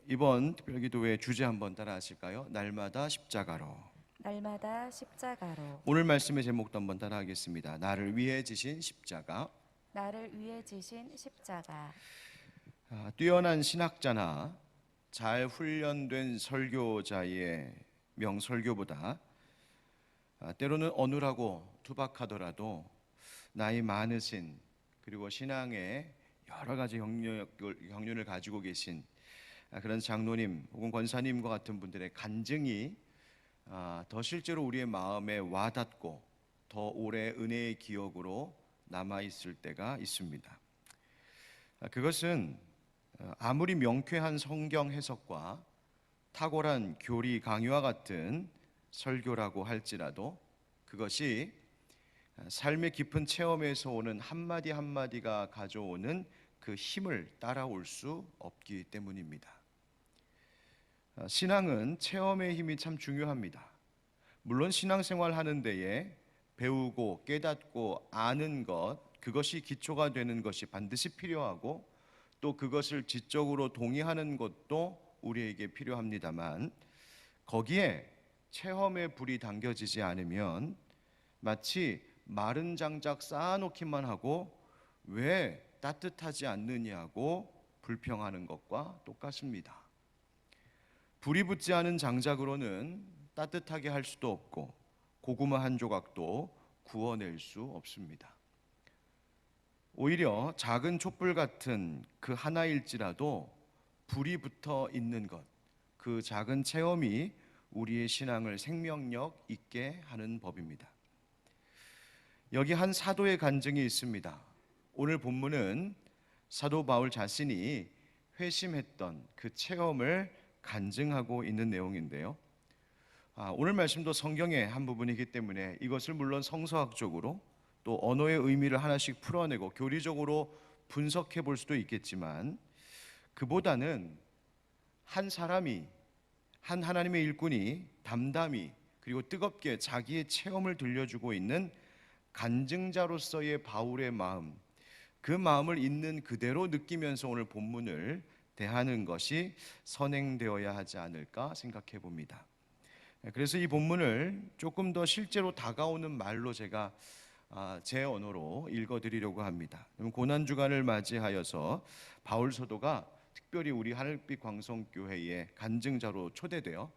이번 특별기도회 주제 한번 따라 하실까요? 날마다 십자가로. 날마다 십자가로. 오늘 말씀의 제목도 한번 따라 하겠습니다. 나를 위해 지신 십자가. 나를 위해 지신 십자가. 뛰어난 신학자나 잘 훈련된 설교자의 명설교보다 때로는 어눌하고 투박하더라도 나이 많으신, 그리고 신앙의 여러 가지 경륜을 가지고 계신 그런 장로님 혹은 권사님과 같은 분들의 간증이 더 실제로 우리의 마음에 와닿고 더 오래 은혜의 기억으로 남아있을 때가 있습니다. 그것은 아무리 명쾌한 성경 해석과 탁월한 교리 강의와 같은 설교라고 할지라도 그것이 삶의 깊은 체험에서 오는 한마디 한마디가 가져오는 그 힘을 따라올 수 없기 때문입니다. 신앙은 체험의 힘이 참 중요합니다. 물론 신앙생활 하는 데에 배우고 깨닫고 아는 것, 그것이 기초가 되는 것이 반드시 필요하고 또 그것을 지적으로 동의하는 것도 우리에게 필요합니다만, 거기에 체험의 불이 당겨지지 않으면 마치 마른 장작 쌓아놓기만 하고 왜 따뜻하지 않느냐고 불평하는 것과 똑같습니다. 불이 붙지 않은 장작으로는 따뜻하게 할 수도 없고 고구마 한 조각도 구워낼 수 없습니다. 오히려 작은 촛불 같은 그 하나일지라도 불이 붙어 있는 것, 그 작은 체험이 우리의 신앙을 생명력 있게 하는 법입니다. 여기 한 사도의 간증이 있습니다. 오늘 본문은 사도 바울 자신이 회심했던 그 체험을 간증하고 있는 내용인데요. 오늘 말씀도 성경의 한 부분이기 때문에 이것을 물론 성서학적으로 또 언어의 의미를 하나씩 풀어내고 교리적으로 분석해 볼 수도 있겠지만, 그보다는 한 사람이, 한 하나님의 일꾼이 담담히 그리고 뜨겁게 자기의 체험을 들려주고 있는 간증자로서의 바울의 마음, 그 마음을 있는 그대로 느끼면서 오늘 본문을 대하는 것이 선행되어야 하지 않을까 생각해 봅니다. 그래서 이 본문을 조금 더 실제로 다가오는 말로 제가 제 언어로 읽어드리려고 합니다. 고난주간을 맞이하여서 바울 사도가 특별히 우리 하늘빛 광성교회의 간증자로 초대되어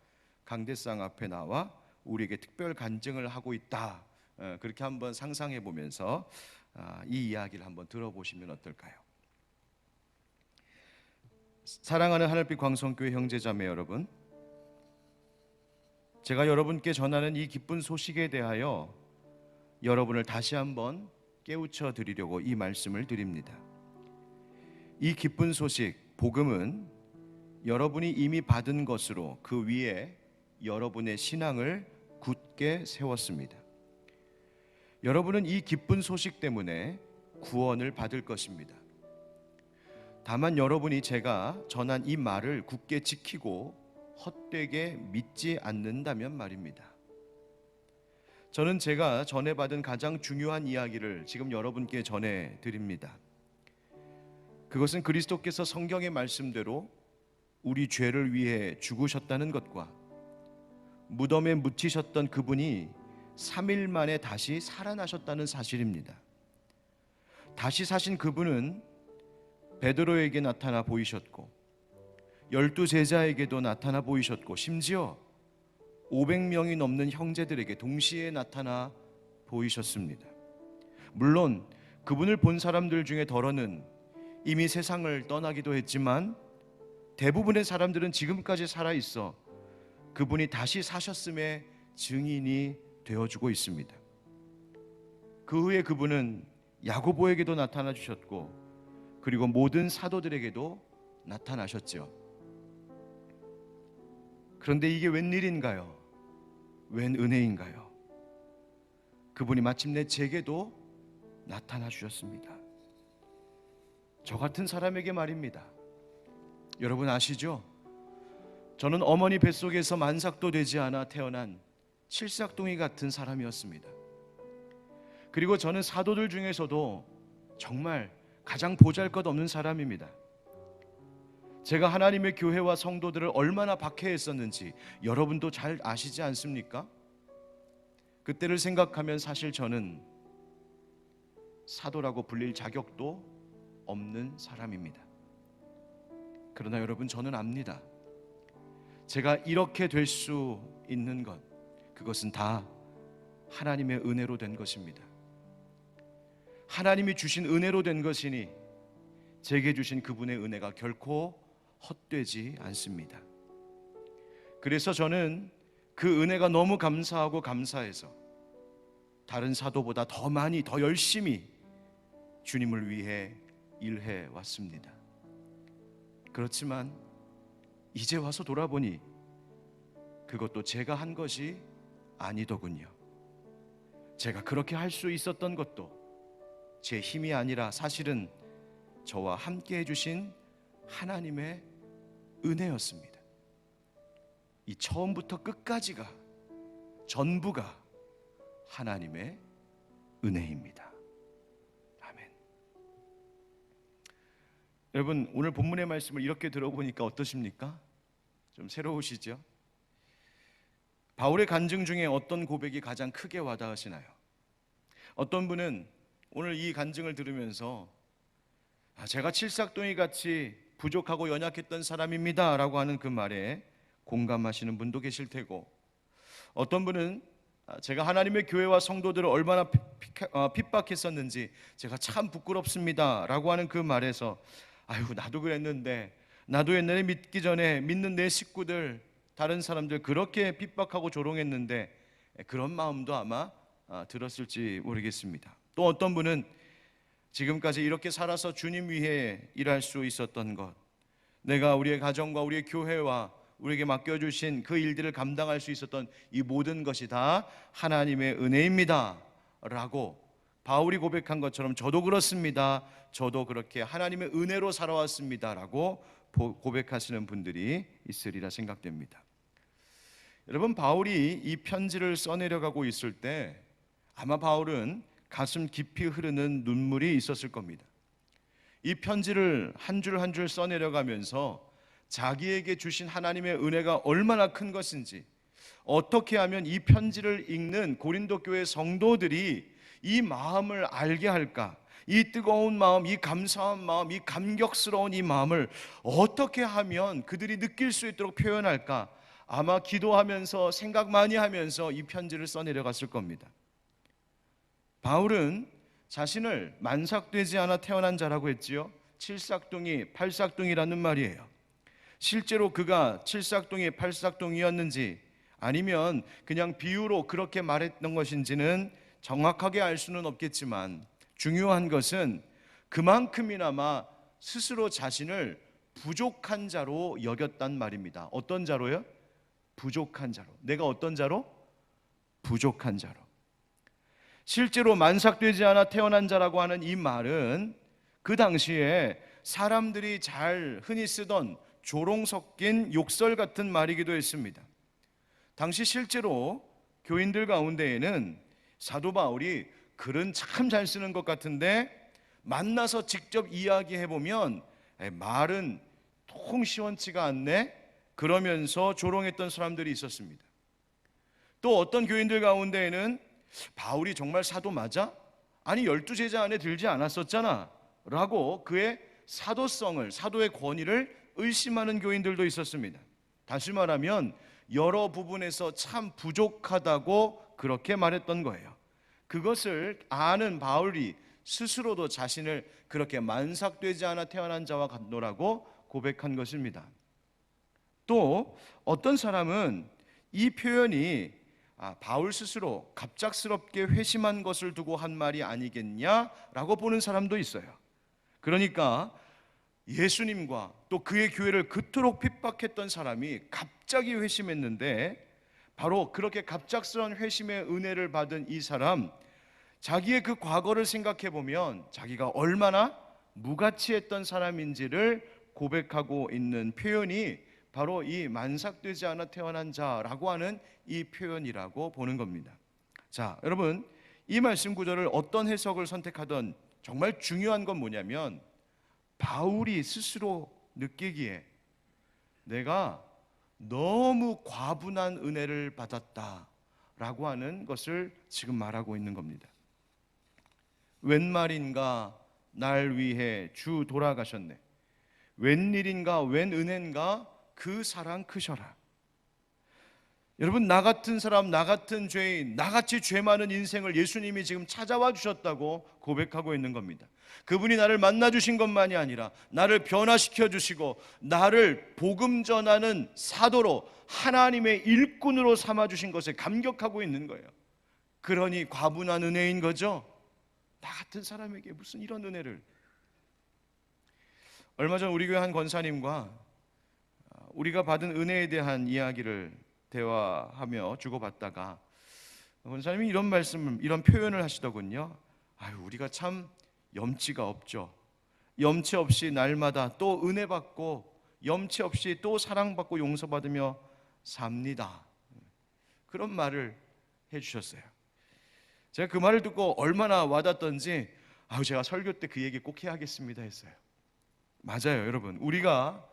강대상 앞에 나와 우리에게 특별 간증을 하고 있다, 그렇게 한번 상상해 보면서 이 이야기를 한번 들어보시면 어떨까요? 사랑하는 하늘빛 광성교회 형제자매 여러분, 제가 여러분께 전하는 이 기쁜 소식에 대하여 여러분을 다시 한번 깨우쳐 드리려고 이 말씀을 드립니다. 이 기쁜 소식, 복음은 여러분이 이미 받은 것으로 그 위에 여러분의 신앙을 굳게 세웠습니다. 여러분은 이 기쁜 소식 때문에 구원을 받을 것입니다. 다만 여러분이 제가 전한 이 말을 굳게 지키고 헛되게 믿지 않는다면 말입니다. 저는 제가 전해받은 가장 중요한 이야기를 지금 여러분께 전해드립니다. 그것은 그리스도께서 성경의 말씀대로 우리 죄를 위해 죽으셨다는 것과 무덤에 묻히셨던 그분이 3일 만에 다시 살아나셨다는 사실입니다. 다시 사신 그분은 베드로에게 나타나 보이셨고 12제자에게도 나타나 보이셨고 심지어 500명이 넘는 형제들에게 동시에 나타나 보이셨습니다. 물론 그분을 본 사람들 중에 덜어는 이미 세상을 떠나기도 했지만 대부분의 사람들은 지금까지 살아있어 그분이 다시 사셨음의 증인이 되어주고 있습니다. 그 후에 그분은 야고보에게도 나타나 주셨고 그리고 모든 사도들에게도 나타나셨죠. 그런데 이게 웬일인가요? 웬 은혜인가요? 그분이 마침내 제게도 나타나 주셨습니다. 저 같은 사람에게 말입니다. 여러분 아시죠? 저는 어머니 뱃속에서 만삭도 되지 않아 태어난 칠삭둥이 같은 사람이었습니다. 그리고 저는 사도들 중에서도 정말 가장 보잘것없는 사람입니다. 제가 하나님의 교회와 성도들을 얼마나 박해했었는지 여러분도 잘 아시지 않습니까? 그때를 생각하면 사실 저는 사도라고 불릴 자격도 없는 사람입니다. 그러나 여러분, 저는 압니다. 제가 이렇게 될 수 있는 것, 그것은 다 하나님의 은혜로 된 것입니다. 하나님이 주신 은혜로 된 것이니 제게 주신 그분의 은혜가 결코 헛되지 않습니다. 그래서 저는 그 은혜가 너무 감사하고 감사해서 다른 사도보다 더 많이, 더 열심히 주님을 위해 일해 왔습니다. 그렇지만 이제 와서 돌아보니 그것도 제가 한 것이 아니더군요. 제가 그렇게 할 수 있었던 것도 제 힘이 아니라 사실은 저와 함께 해주신 하나님의 은혜였습니다. 이 처음부터 끝까지가 전부가 하나님의 은혜입니다. 아멘. 여러분, 오늘 본문의 말씀을 이렇게 들어보니까 어떠십니까? 좀 새로우시죠? 바울의 간증 중에 어떤 고백이 가장 크게 와닿으시나요? 어떤 분은 오늘 이 간증을 들으면서 제가 칠삭동이 같이 부족하고 연약했던 사람입니다 라고 하는 그 말에 공감하시는 분도 계실 테고, 어떤 분은 제가 하나님의 교회와 성도들을 얼마나 핍박했었는지 제가 참 부끄럽습니다 라고 하는 그 말에서 아유, 나도 그랬는데, 나도 옛날에 믿기 전에 믿는 내 식구들, 다른 사람들 그렇게 핍박하고 조롱했는데, 그런 마음도 아마 들었을지 모르겠습니다. 또 어떤 분은 지금까지 이렇게 살아서 주님 위해 일할 수 있었던 것, 내가 우리의 가정과 우리의 교회와 우리에게 맡겨주신 그 일들을 감당할 수 있었던 이 모든 것이 다 하나님의 은혜입니다 라고 바울이 고백한 것처럼 저도 그렇습니다, 저도 그렇게 하나님의 은혜로 살아왔습니다 라고 고백하시는 분들이 있으리라 생각됩니다. 여러분, 바울이 이 편지를 써내려가고 있을 때 아마 바울은 가슴 깊이 흐르는 눈물이 있었을 겁니다. 이 편지를 한 줄 한 줄 써내려가면서 자기에게 주신 하나님의 은혜가 얼마나 큰 것인지, 어떻게 하면 이 편지를 읽는 고린도 교회 성도들이 이 마음을 알게 할까, 이 뜨거운 마음, 이 감사한 마음, 이 감격스러운 이 마음을 어떻게 하면 그들이 느낄 수 있도록 표현할까, 아마 기도하면서 생각 많이 하면서 이 편지를 써내려갔을 겁니다. 바울은 자신을 만삭되지 않아 태어난 자라고 했지요. 칠삭둥이, 팔삭둥이라는 말이에요. 실제로 그가 칠삭둥이, 팔삭둥이였는지 아니면 그냥 비유로 그렇게 말했던 것인지는 정확하게 알 수는 없겠지만, 중요한 것은 그만큼이나마 스스로 자신을 부족한 자로 여겼단 말입니다. 어떤 자로요? 부족한 자로. 내가 어떤 자로? 부족한 자로. 실제로 만삭되지 않아 태어난 자라고 하는 이 말은 그 당시에 사람들이 잘 흔히 쓰던 조롱 섞인 욕설 같은 말이기도 했습니다. 당시 실제로 교인들 가운데에는 사도 바울이 글은 참 잘 쓰는 것 같은데 만나서 직접 이야기해보면 말은 통 시원치가 않네, 그러면서 조롱했던 사람들이 있었습니다. 또 어떤 교인들 가운데에는 바울이 정말 사도 맞아? 아니 12제자 안에 들지 않았었잖아 라고 그의 사도성을, 사도의 권위를 의심하는 교인들도 있었습니다. 다시 말하면 여러 부분에서 참 부족하다고 그렇게 말했던 거예요. 그것을 아는 바울이 스스로도 자신을 그렇게 만삭되지 않아 태어난 자와 같노라고 고백한 것입니다. 또 어떤 사람은 이 표현이 바울 스스로 갑작스럽게 회심한 것을 두고 한 말이 아니겠냐라고 보는 사람도 있어요. 그러니까 예수님과 또 그의 교회를 그토록 핍박했던 사람이 갑자기 회심했는데, 바로 그렇게 갑작스러운 회심의 은혜를 받은 이 사람, 자기의 그 과거를 생각해 보면 자기가 얼마나 무가치했던 사람인지를 고백하고 있는 표현이 바로 이 만삭되지 않아 태어난 자라고 하는 이 표현이라고 보는 겁니다. 자, 여러분, 이 말씀 구절을 어떤 해석을 선택하던 정말 중요한 건 뭐냐면, 바울이 스스로 느끼기에 내가 너무 과분한 은혜를 받았다라고 하는 것을 지금 말하고 있는 겁니다. 웬 말인가 날 위해 주 돌아가셨네. 웬일인가 웬 은혜인가 그 사랑 크셔라. 여러분, 나 같은 사람, 나 같은 죄인, 나같이 죄 많은 인생을 예수님이 지금 찾아와 주셨다고 고백하고 있는 겁니다. 그분이 나를 만나 주신 것만이 아니라 나를 변화시켜 주시고 나를 복음 전하는 사도로, 하나님의 일꾼으로 삼아 주신 것에 감격하고 있는 거예요. 그러니 과분한 은혜인 거죠. 나 같은 사람에게 무슨 이런 은혜를. 얼마 전 우리 교회 한 권사님과 우리가 받은 은혜에 대한 이야기를 대화하며 주고받다가 권사님이 이런 말씀을, 이런 표현을 하시더군요. 아유, 우리가 참 염치가 없죠. 염치 없이 날마다 또 은혜 받고 염치 없이 또 사랑받고 용서받으며 삽니다. 그런 말을 해주셨어요. 제가 그 말을 듣고 얼마나 와닿던지 제가 설교 때 그 얘기 꼭 해야겠습니다 했어요. 맞아요, 여러분. 우리가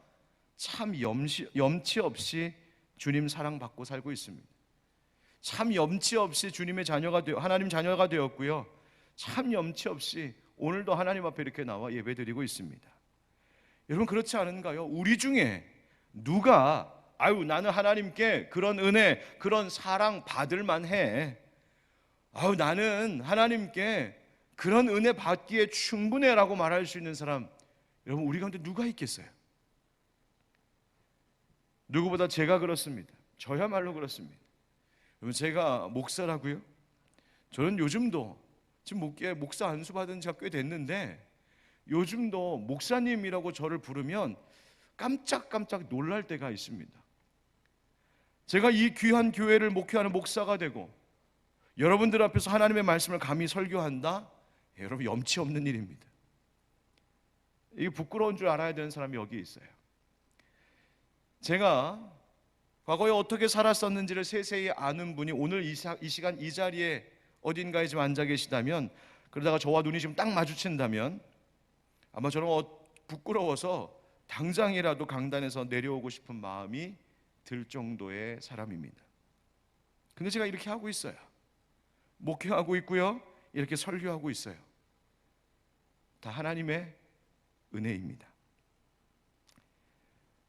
참 염치 없이 주님 사랑받고 살고 있습니다. 참 염치 없이 주님의 자녀가 하나님 자녀가 되었고요. 참 염치 없이 오늘도 하나님 앞에 이렇게 나와 예배드리고 있습니다. 여러분, 그렇지 않은가요? 우리 중에 누가 나는 하나님께 그런 은혜, 그런 사랑 받을 만해. 나는 하나님께 그런 은혜 받기에 충분해라고 말할 수 있는 사람, 여러분, 우리 가운데 누가 있겠어요? 누구보다 제가 그렇습니다. 저야말로 그렇습니다. 여러분, 제가 목사라고요? 저는 요즘도 지금 목사 안수 받은 지가 꽤 됐는데 요즘도 목사님이라고 저를 부르면 깜짝깜짝 놀랄 때가 있습니다. 제가 이 귀한 교회를 목회하는 목사가 되고 여러분들 앞에서 하나님의 말씀을 감히 설교한다? 여러분, 염치 없는 일입니다. 이게 부끄러운 줄 알아야 되는 사람이 여기 있어요. 제가 과거에 어떻게 살았었는지를 세세히 아는 분이 오늘 이 시간 이 자리에 어딘가에 지금 앉아 계시다면, 그러다가 저와 눈이 지금 딱 마주친다면 아마 저는 부끄러워서 당장이라도 강단에서 내려오고 싶은 마음이 들 정도의 사람입니다. 근데 제가 이렇게 하고 있어요. 목회하고 있고요, 이렇게 설교하고 있어요. 다 하나님의 은혜입니다.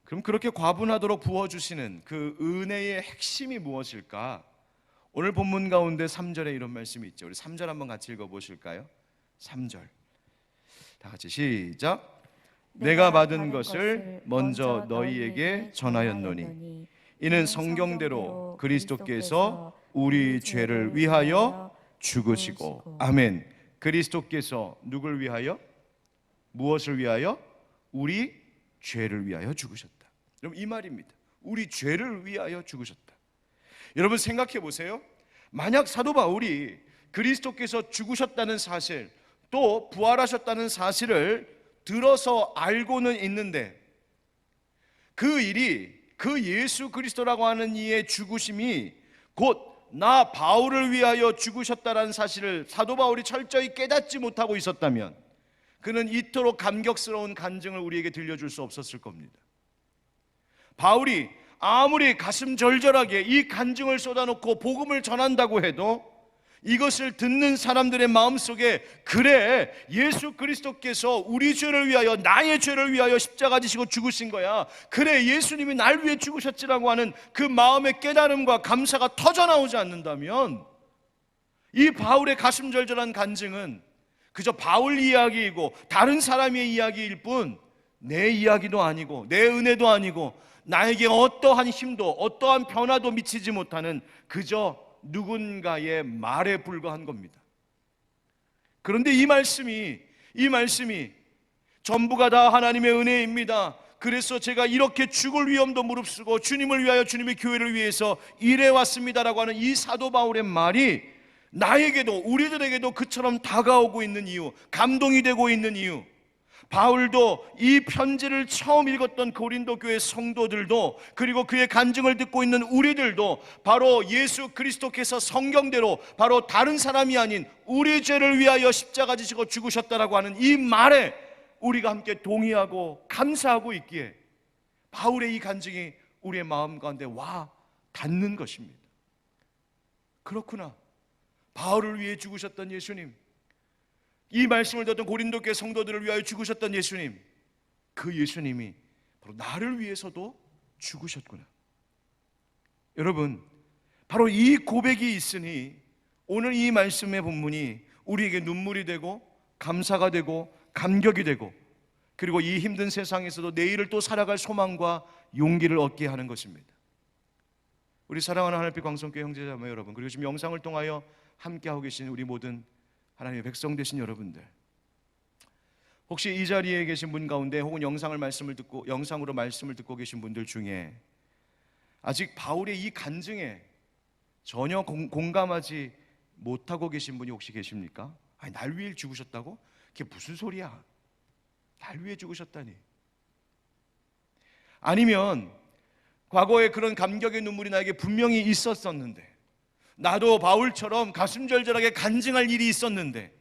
그럼 그렇게 과분하도록 부어주시는 그 은혜의 핵심이 무엇일까? 오늘 본문 가운데 3절에 이런 말씀이 있죠. 우리 3절 한번 같이 읽어보실까요? 3절 다 같이 시작. 내가 받은 것을 먼저 너희에게 전하였노니 이는 성경대로 그리스도께서 우리 죄를 위하여 죽으시고, 아멘. 그리스도께서 누굴 위하여? 무엇을 위하여? 우리 죄를 위하여 죽으셨다. 여러분, 이 말입니다. 우리 죄를 위하여 죽으셨다. 여러분, 생각해 보세요. 만약 사도 바울이 그리스도께서 죽으셨다는 사실, 또 부활하셨다는 사실을 들어서 알고는 있는데 그 일이, 그 예수 그리스도라고 하는 이의 죽으심이 곧 나 바울을 위하여 죽으셨다는 사실을 사도 바울이 철저히 깨닫지 못하고 있었다면 그는 이토록 감격스러운 간증을 우리에게 들려줄 수 없었을 겁니다. 바울이 아무리 가슴 절절하게 이 간증을 쏟아놓고 복음을 전한다고 해도 이것을 듣는 사람들의 마음속에, 그래, 예수 그리스도께서 우리 죄를 위하여, 나의 죄를 위하여 십자가 지시고 죽으신 거야, 그래, 예수님이 날 위해 죽으셨지라고 하는 그 마음의 깨달음과 감사가 터져나오지 않는다면 이 바울의 가슴 절절한 간증은 그저 바울 이야기이고 다른 사람의 이야기일 뿐 내 이야기도 아니고 내 은혜도 아니고 나에게 어떠한 힘도 어떠한 변화도 미치지 못하는 그저 누군가의 말에 불과한 겁니다. 그런데 이 말씀이 전부가 다 하나님의 은혜입니다. 그래서 제가 이렇게 죽을 위험도 무릅쓰고 주님을 위하여, 주님의 교회를 위해서 일해왔습니다라고 하는 이 사도 바울의 말이 나에게도, 우리들에게도 그처럼 다가오고 있는 이유, 감동이 되고 있는 이유, 바울도 이 편지를 처음 읽었던 고린도 교회 성도들도, 그리고 그의 간증을 듣고 있는 우리들도 바로 예수 그리스도께서 성경대로 바로 다른 사람이 아닌 우리 죄를 위하여 십자가 지시고 죽으셨다라고 하는 이 말에 우리가 함께 동의하고 감사하고 있기에 바울의 이 간증이 우리의 마음 가운데 와 닿는 것입니다. 그렇구나. 바울을 위해 죽으셨던 예수님, 이 말씀을 듣던 고린도 교회 성도들을 위하여 죽으셨던 예수님, 그 예수님이 바로 나를 위해서도 죽으셨구나. 여러분, 바로 이 고백이 있으니 오늘 이 말씀의 본문이 우리에게 눈물이 되고 감사가 되고 감격이 되고, 그리고 이 힘든 세상에서도 내일을 또 살아갈 소망과 용기를 얻게 하는 것입니다. 우리 사랑하는 하늘빛 광성교회 형제자매 여러분, 그리고 지금 영상을 통하여 함께하고 계신 우리 모든 하나님의 백성 되신 여러분들, 혹시 이 자리에 계신 분 가운데 혹은 영상으로 말씀을 듣고 계신 분들 중에 아직 바울의 이 간증에 전혀 공감하지 못하고 계신 분이 혹시 계십니까? 아니, 날 위해 죽으셨다고? 그게 무슨 소리야? 날 위해 죽으셨다니. 아니면 과거에 그런 감격의 눈물이 나에게 분명히 있었었는데, 나도 바울처럼 가슴 절절하게 간증할 일이 있었는데,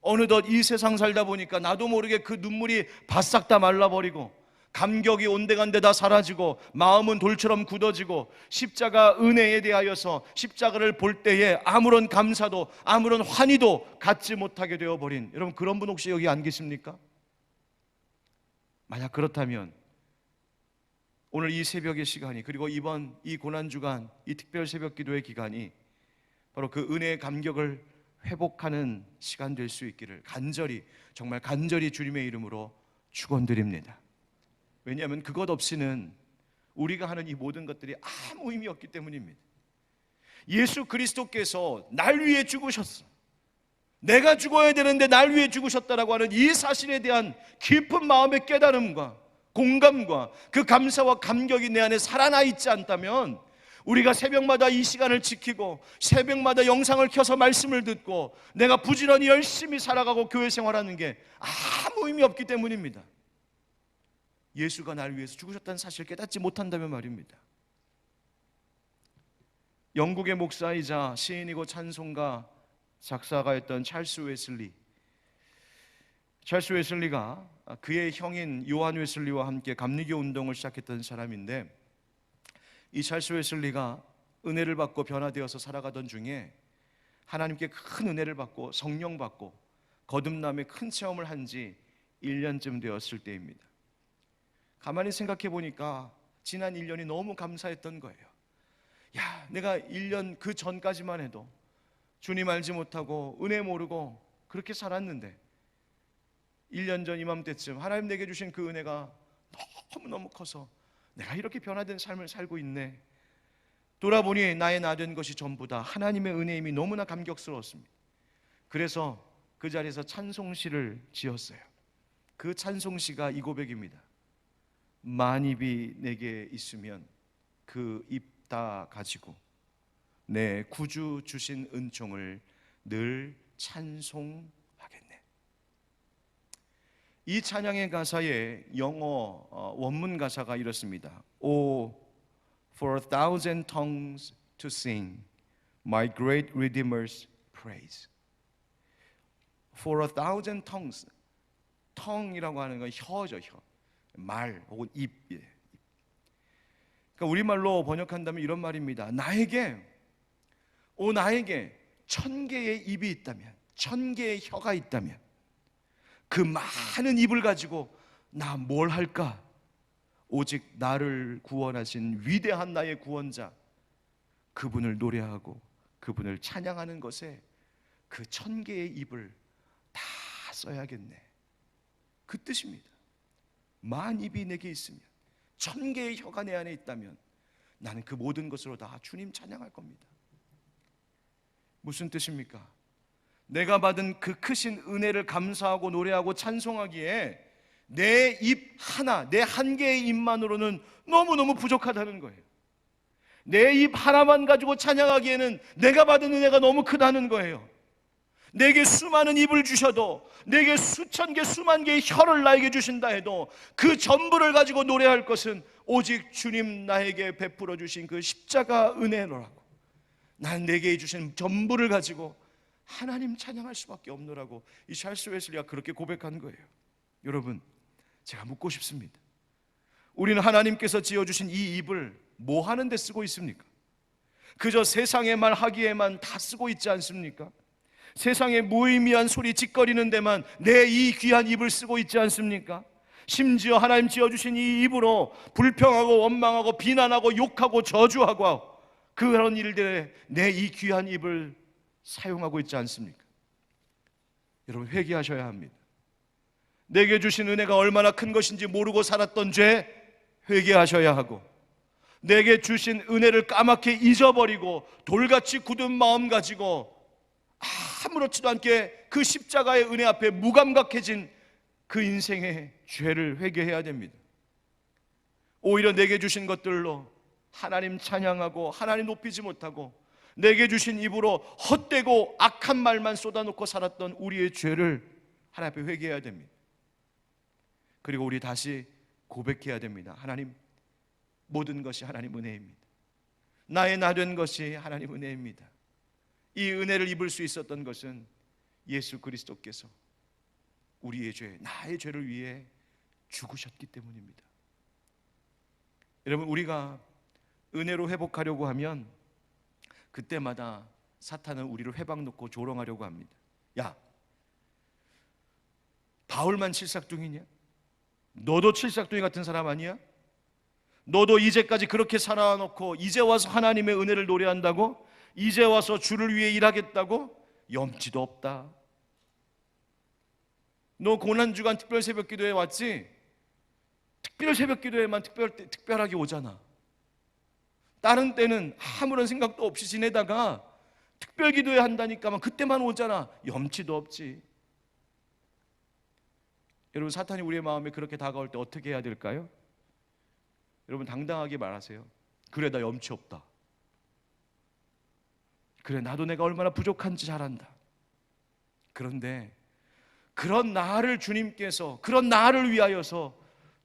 어느덧 이 세상 살다 보니까 나도 모르게 그 눈물이 바싹 다 말라버리고, 감격이 온데간데 다 사라지고, 마음은 돌처럼 굳어지고, 십자가 은혜에 대하여서 십자가를 볼 때에 아무런 감사도 아무런 환희도 갖지 못하게 되어버린, 여러분 그런 분 혹시 여기 안 계십니까? 만약 그렇다면 오늘 이 새벽의 시간이, 그리고 이번 이 고난주간, 이 특별 새벽 기도의 기간이 바로 그 은혜의 감격을 회복하는 시간 될 수 있기를 간절히, 정말 간절히 주님의 이름으로 축원드립니다. 왜냐하면 그것 없이는 우리가 하는 이 모든 것들이 아무 의미 없기 때문입니다. 예수 그리스도께서 날 위해 죽으셨어. 내가 죽어야 되는데 날 위해 죽으셨다라고 하는 이 사실에 대한 깊은 마음의 깨달음과 공감과 그 감사와 감격이 내 안에 살아나 있지 않다면, 우리가 새벽마다 이 시간을 지키고 새벽마다 영상을 켜서 말씀을 듣고 내가 부지런히 열심히 살아가고 교회 생활하는 게 아무 의미 없기 때문입니다. 예수가 나를 위해서 죽으셨다는 사실을 깨닫지 못한다면 말입니다. 영국의 목사이자 시인이고 찬송가 작사가였던 찰스 웨슬리가 그의 형인 요한 웨슬리와 함께 감리교 운동을 시작했던 사람인데, 이 찰스 웨슬리가 은혜를 받고 변화되어서 살아가던 중에 하나님께 큰 은혜를 받고 성령 받고 거듭남의 큰 체험을 한 지 1년쯤 되었을 때입니다. 가만히 생각해 보니까 지난 1년이 너무 감사했던 거예요. 야, 내가 1년 그 전까지만 해도 주님 알지 못하고 은혜 모르고 그렇게 살았는데 1년 전 이맘때쯤 하나님 내게 주신 그 은혜가 너무너무 커서 내가 이렇게 변화된 삶을 살고 있네. 돌아보니 나의 나 된 것이 전부다. 하나님의 은혜임이 너무나 감격스러웠습니다. 그래서 그 자리에서 찬송시를 지었어요. 그 찬송시가 이 고백입니다. 만입이 내게 있으면 그 입 다 가지고 내 구주 주신 은총을 늘 찬송하겠네. 이 찬양의 가사에 영어 원문 가사가 이렇습니다. Oh, for a thousand tongues to sing my great Redeemer's praise. For a thousand tongues, tongue이라고 하는 건 혀죠, 혀. 말 혹은 입. 그러니까 우리말로 번역한다면 이런 말입니다. 나에게 1000개의 입이 있다면, 1000개의 혀가 있다면 그 많은 입을 가지고 나 뭘 할까? 오직 나를 구원하신 위대한 나의 구원자, 그분을 노래하고 그분을 찬양하는 것에 그 1000개의 입을 다 써야겠네. 그 뜻입니다. 만 입이 내게 있으면, 1000개의 혀가 내 안에 있다면 나는 그 모든 것으로 다 주님 찬양할 겁니다. 무슨 뜻입니까? 내가 받은 그 크신 은혜를 감사하고 노래하고 찬송하기에 내 입 하나, 내 한 개의 입만으로는 너무너무 부족하다는 거예요. 내 입 하나만 가지고 찬양하기에는 내가 받은 은혜가 너무 크다는 거예요. 내게 수많은 입을 주셔도, 내게 수천 개 수만 개의 혀를 나에게 주신다 해도 그 전부를 가지고 노래할 것은 오직 주님 나에게 베풀어 주신 그 십자가 은혜로라고. 난 내게 주신 전부를 가지고 하나님 찬양할 수밖에 없노라고 이 찰스 웨슬리가 그렇게 고백한 거예요. 여러분, 제가 묻고 싶습니다. 우리는 하나님께서 지어주신 이 입을 뭐 하는 데 쓰고 있습니까? 그저 세상의 말 하기에만 다 쓰고 있지 않습니까? 세상의 무의미한 소리 짓거리는 데만 내 이 귀한 입을 쓰고 있지 않습니까? 심지어 하나님 지어주신 이 입으로 불평하고 원망하고 비난하고 욕하고 저주하고 그런 일들에 내 이 귀한 입을 사용하고 있지 않습니까? 여러분, 회개하셔야 합니다. 내게 주신 은혜가 얼마나 큰 것인지 모르고 살았던 죄 회개하셔야 하고, 내게 주신 은혜를 까맣게 잊어버리고 돌같이 굳은 마음 가지고 아무렇지도 않게 그 십자가의 은혜 앞에 무감각해진 그 인생의 죄를 회개해야 됩니다. 오히려 내게 주신 것들로 하나님 찬양하고 하나님 높이지 못하고 내게 주신 입으로 헛되고 악한 말만 쏟아놓고 살았던 우리의 죄를 하나님 앞에 회개해야 됩니다. 그리고 우리 다시 고백해야 됩니다. 하나님, 모든 것이 하나님 은혜입니다. 나의 나 된 것이 하나님 은혜입니다. 이 은혜를 입을 수 있었던 것은 예수 그리스도께서 우리의 죄, 나의 죄를 위해 죽으셨기 때문입니다. 여러분, 우리가 은혜로 회복하려고 하면 그때마다 사탄은 우리를 회방 놓고 조롱하려고 합니다. 야, 바울만 칠삭둥이냐? 너도 칠삭둥이 같은 사람 아니야? 너도 이제까지 그렇게 살아놓고 이제 와서 하나님의 은혜를 노래한다고? 이제 와서 주를 위해 일하겠다고? 염치도 없다. 너 고난주간 특별 새벽기도에 왔지? 특별 새벽기도에만 특별하게 오잖아. 다른 때는 아무런 생각도 없이 지내다가 특별기도회 한다니까만 그때만 오잖아. 염치도 없지. 여러분, 사탄이 우리의 마음에 그렇게 다가올 때 어떻게 해야 될까요? 여러분, 당당하게 말하세요. 그래, 나 염치 없다. 그래, 나도 내가 얼마나 부족한지 잘 안다. 그런데 그런 나를 주님께서, 그런 나를 위하여서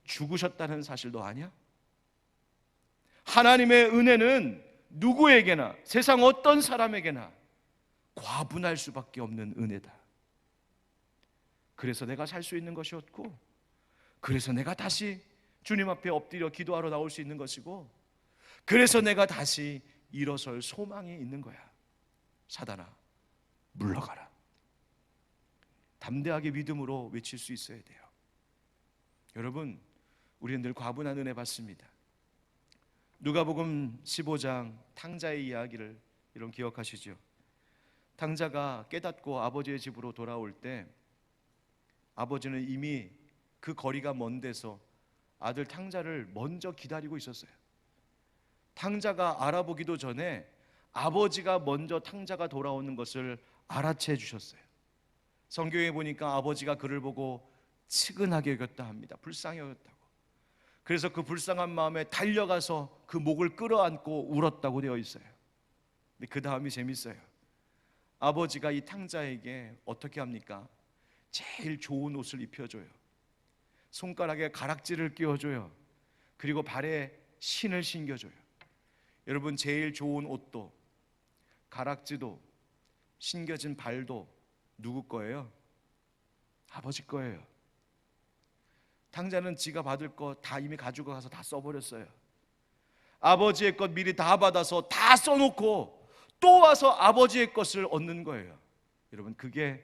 죽으셨다는 사실 너 아냐? 하나님의 은혜는 누구에게나, 세상 어떤 사람에게나 과분할 수밖에 없는 은혜다. 그래서 내가 살 수 있는 것이었고, 그래서 내가 다시 주님 앞에 엎드려 기도하러 나올 수 있는 것이고, 그래서 내가 다시 일어설 소망이 있는 거야. 사단아, 물러가라. 담대하게 믿음으로 외칠 수 있어야 돼요. 여러분, 우리는 늘 과분한 은혜 받습니다. 누가복음 15장 탕자의 이야기를 여러분 기억하시죠? 탕자가 깨닫고 아버지의 집으로 돌아올 때 아버지는 이미 그 거리가 먼 데서 아들 탕자를 먼저 기다리고 있었어요. 탕자가 알아보기도 전에 아버지가 먼저 탕자가 돌아오는 것을 알아채 주셨어요. 성경에 보니까 아버지가 그를 보고 측은하게 여겼다 합니다. 불쌍히 여겼다고. 그래서 그 불쌍한 마음에 달려가서 그 목을 끌어안고 울었다고 되어 있어요. 근데 그 다음이 재밌어요. 아버지가 이 탕자에게 어떻게 합니까? 제일 좋은 옷을 입혀줘요. 손가락에 가락지를 끼워줘요. 그리고 발에 신을 신겨줘요. 여러분, 제일 좋은 옷도 가락지도 신겨진 발도 누구 거예요? 아버지 거예요. 탕자는 지가 받을 거 다 이미 가지고 가서 다 써버렸어요. 아버지의 것 미리 다 받아서 다 써놓고 또 와서 아버지의 것을 얻는 거예요. 여러분, 그게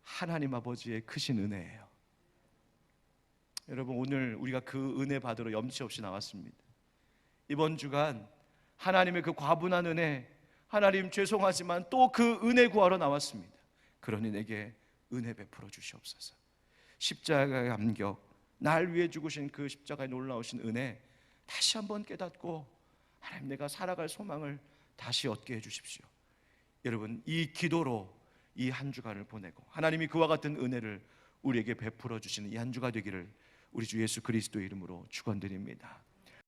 하나님 아버지의 크신 은혜예요. 여러분, 오늘 우리가 그 은혜 받으러 염치 없이 나왔습니다. 이번 주간 하나님의 그 과분한 은혜, 하나님 죄송하지만 또 그 은혜 구하러 나왔습니다. 그러니 내게 은혜 베풀어 주시옵소서. 십자가의 감격, 날 위해 죽으신 그 십자가의 놀라우신 은혜 다시 한번 깨닫고 하나님, 내가 살아갈 소망을 다시 얻게 해주십시오. 여러분, 이 기도로 이 한 주간을 보내고 하나님이 그와 같은 은혜를 우리에게 베풀어 주시는 이 한 주가 되기를 우리 주 예수 그리스도의 이름으로 축원드립니다.